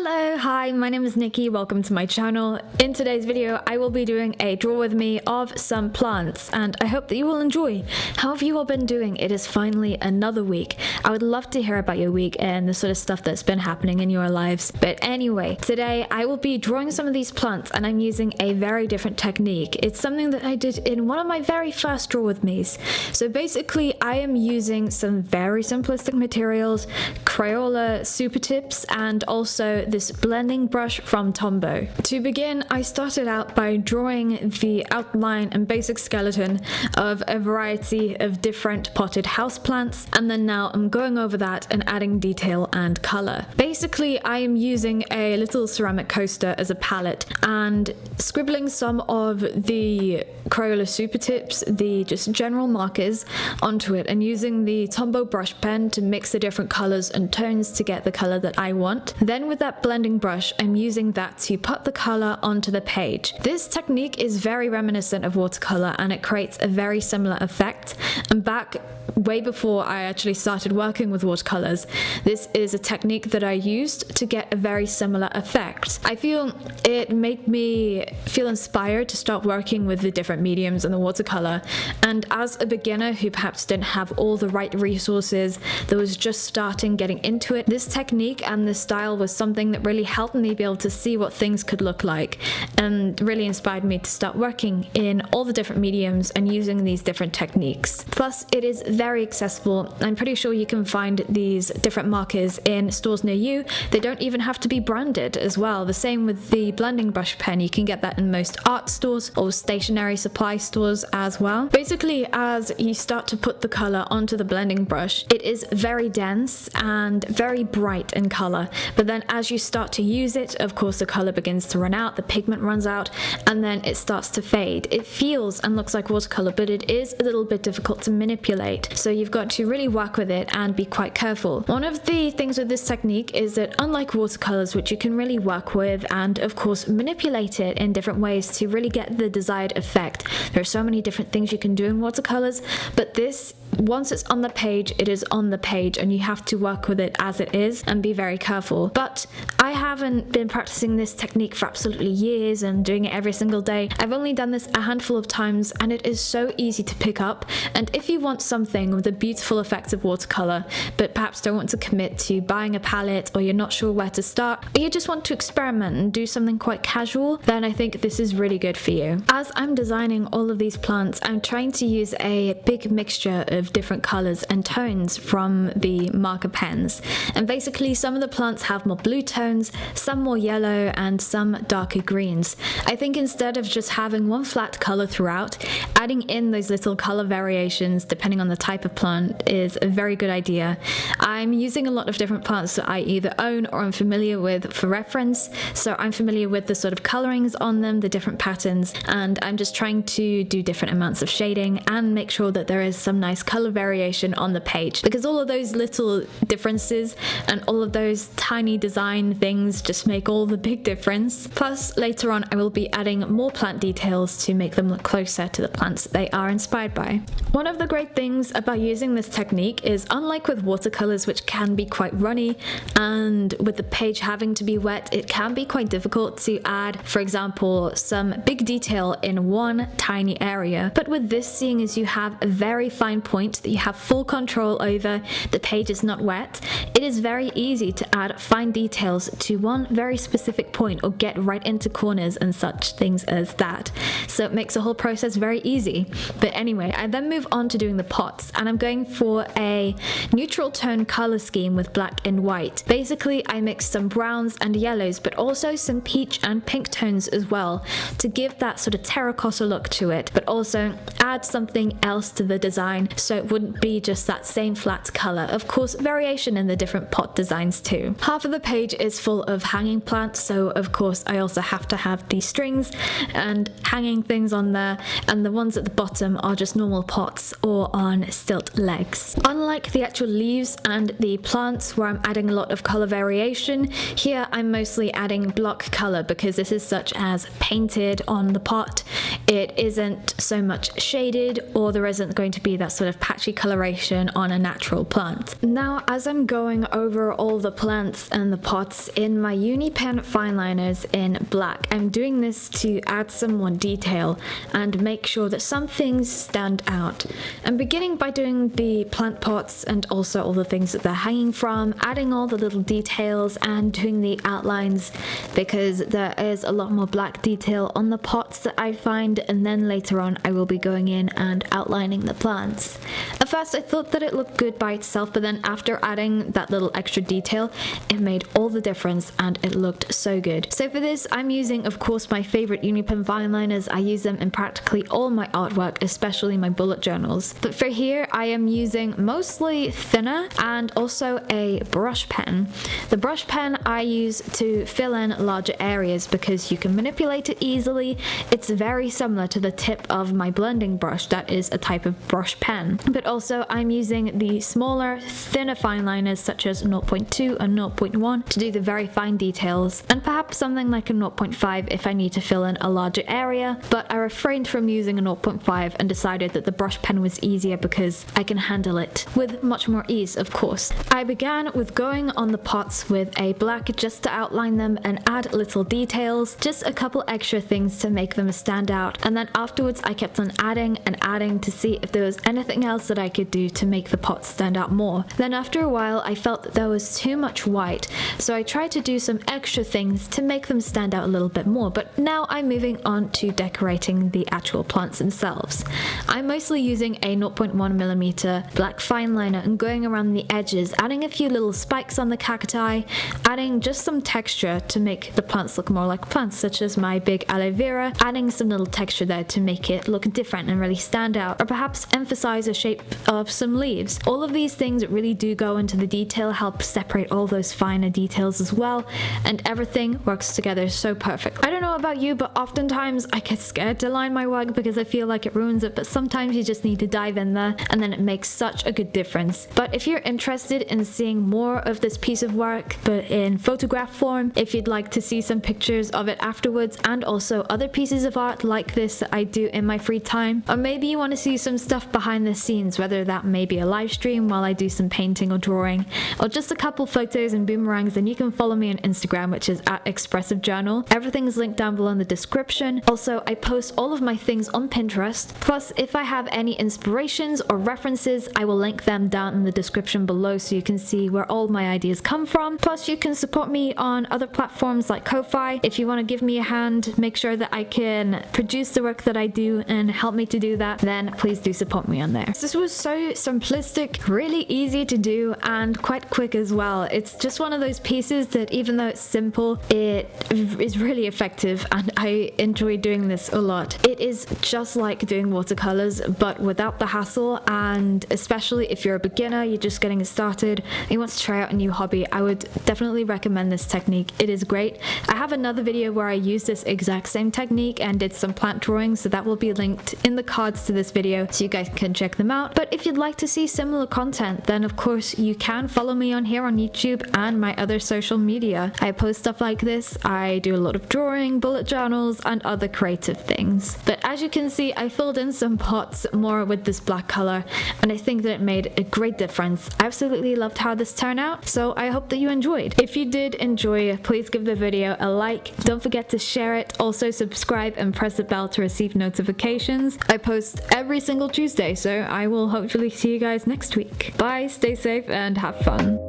Hello, hi, my name is Nikki, welcome to my channel. In today's video, I will be doing a draw with me of some plants, and I hope that you will enjoy. How have you all been doing? It is finally another week. I would love to hear about your week and the sort of stuff that's been happening in your lives. But anyway, today I will be drawing some of these plants, and I'm using a very different technique. It's something that I did in one of my very first draw with me's. So basically, I am using some very simplistic materials, Crayola supertips, and also this blending brush from Tombow. To begin, I started out by drawing the outline and basic skeleton of a variety of different potted houseplants, and then now I'm going over that and adding detail and color. Basically, I am using a little ceramic coaster as a palette and scribbling some of the Crayola supertips, the just general markers, onto it, and using the Tombow brush pen to mix the different colors and tones to get the color that I want. Then with that blending brush, I'm using that to put the color onto the page. This technique is very reminiscent of watercolor, and it creates a very similar effect. And back way before I actually started working with watercolors, this is a technique that I used to get a very similar effect. I feel it made me feel inspired to start working with the different mediums in the watercolor, and as a beginner who perhaps didn't have all the right resources, that was just starting getting into it, this technique and this style was something that really helped me be able to see what things could look like, and really inspired me to start working in all the different mediums and using these different techniques. Plus, it is very accessible. I'm pretty sure you can find these different markers in stores near you. They don't even have to be branded as well. The same with the blending brush pen. You can get that in most art stores or stationery supply stores as well. Basically, as you start to put the color onto the blending brush, it is very dense and very bright in color, but then as you start to use it, of course the color begins to run out, the pigment runs out, and then it starts to fade. It feels and looks like watercolor, but it is a little bit difficult to manipulate, so you've got to really work with it and be quite careful. One of the things with this technique is that unlike watercolors, which you can really work with and of course manipulate it in different ways to really get the desired effect, there are so many different things you can do in watercolors, but this, once it's on the page, it is on the page, and you have to work with it as it is and be very careful. But I haven't been practicing this technique for absolutely years and doing it every single day. I've only done this a handful of times, and it is so easy to pick up. And if you want something with the beautiful effects of watercolor, but perhaps don't want to commit to buying a palette, or you're not sure where to start, or you just want to experiment and do something quite casual, then I think this is really good for you. As I'm designing all of these plants, I'm trying to use a big mixture of different colors and tones from the marker pens, and basically some of the plants have more blue tones, some more yellow, and some darker greens. I think instead of just having one flat color throughout, adding in those little color variations depending on the type of plant is a very good idea. I'm using a lot of different plants that I either own or I'm familiar with for reference, so I'm familiar with the sort of colorings on them, the different patterns, and I'm just trying to do different amounts of shading and make sure that there is some nice color variation on the page, because all of those little differences and all of those tiny design things just make all the big difference. Plus, later on I will be adding more plant details to make them look closer to the plants that they are inspired by. One of the great things about using this technique is, unlike with watercolors, which can be quite runny, and with the page having to be wet, it can be quite difficult to add, for example, some big detail in one tiny area. But with this, seeing as you have a very fine point that you have full control over, the page is not wet, it is very easy to add fine details to one very specific point, or get right into corners and such things as that. So it makes the whole process very easy. But anyway, I then move on to doing the pots, and I'm going for a neutral tone color scheme with black and white. Basically, I mixed some browns and yellows, but also some peach and pink tones as well, to give that sort of terracotta look to it, but also add something else to the design so it wouldn't be just that same flat color. Of course, variation in the different pot designs too. Half of the page is full of hanging plants, so of course I also have to have these strings and hanging things on there, and the ones at the bottom are just normal pots or on stilt legs. Unlike the actual leaves and the plants where I'm adding a lot of color variation, here I'm mostly adding block color, because this is such as painted on the pot. it isn't so much shaded, or there isn't going to be that sort of patchy coloration on a natural plant. Now, as I'm going over all the plants and the pots in my Unipin fine liners in black, I'm doing this to add some more detail and make sure that some things stand out. I'm beginning by doing the plant pots and also all the things that they're hanging from, adding all the little details and doing the outlines, because there is a lot more black detail on the pots that I find, and then later on I will be going in and outlining the plants. At first I thought that it looked good by itself, but then after adding that little extra detail, it made all the difference and it looked so good. So for this, I'm using, of course, my favorite Unipin fine liners. I use them in practically all my artwork, especially my bullet journals. But for here, I am using mostly thinner and also a brush pen. The brush pen I use to fill in larger areas because you can manipulate it easily. It's very similar to the tip of my blending brush, that is a type of brush pen. But also I'm using the smaller, thinner fine liners such as 0.2 and 0.1 to do the very fine details, and perhaps something like a 0.5 if I need to fill in a larger area, but I refrained from using a 0.5 and decided that the brush pen was easier because I can handle it with much more ease, of course. I began with going on the pots with a black just to outline them and add little details, just a couple extra things to make them stand out, and then afterwards I kept on adding and adding to see if there was anything else that I could do to make the pots stand out more. Then after a while I felt that there was too much white, so I tried to do some extra things to make them stand out a little bit more, but now I'm moving on to decorating the actual plants themselves. I'm mostly using a 0.1mm black fine liner and going around the edges, adding a few little spikes on the cacti, adding just some texture to make the plants look more like plants, such as my big aloe vera, adding some little texture there to make it look different and really stand out, or perhaps emphasize the shape of some leaves. All of these things really do go into the detail, help separate all those finer details as well, and everything works together so perfect. I don't know about you, but oftentimes I get scared to line my work because I feel like it ruins it, but sometimes you just need to dive in there and then it makes such a good difference. But if you're interested in seeing more of this piece of work but in photograph form, if you'd like to see some pictures of it afterwards and also other pieces of art like this that I do in my free time, or maybe you want to see some stuff behind the scenes, whether that may be a live stream while I do some painting or drawing, or just a couple photos and boomerangs, then you can follow me on Instagram, which is @expressivejournal. Everything is linked down below in the description. Also, I post all of my things on Pinterest. Plus, if I have any inspirations or references, I will link them down in the description below so you can see where all my ideas come from. Plus, you can support me on other platforms like Ko-Fi. If you want to give me a hand, make sure that I can produce the work that I do and help me to do that, then please do support me on there. This was so simplistic, really easy to do, and quite quick as well. It's just one of those pieces that even though it's simple, it is really effective, and I enjoy doing this a lot. It is just like doing watercolors, but without the hassle, and especially if you're a beginner, you're just getting started, and you want to try out a new hobby, I would definitely recommend this technique. It is great. I have another video where I use this exact same technique and did some plant drawings, so that will be linked in the cards to this video so you guys can check them out. But if you'd like to see similar content, then of course you can follow me on here on YouTube and my other social media. I post stuff like this. I do a lot of drawing, bullet journals, and other creative things. But as you can see, I filled in some pots more with this black color, and I think that it made a great difference. I absolutely loved how this turned out, so I hope that you enjoyed. If you did enjoy, please give the video a like. Don't forget to share it. Also subscribe and press the bell to receive notifications. I post every single Tuesday, so I will hopefully see you guys next week. Bye, stay safe, and have fun.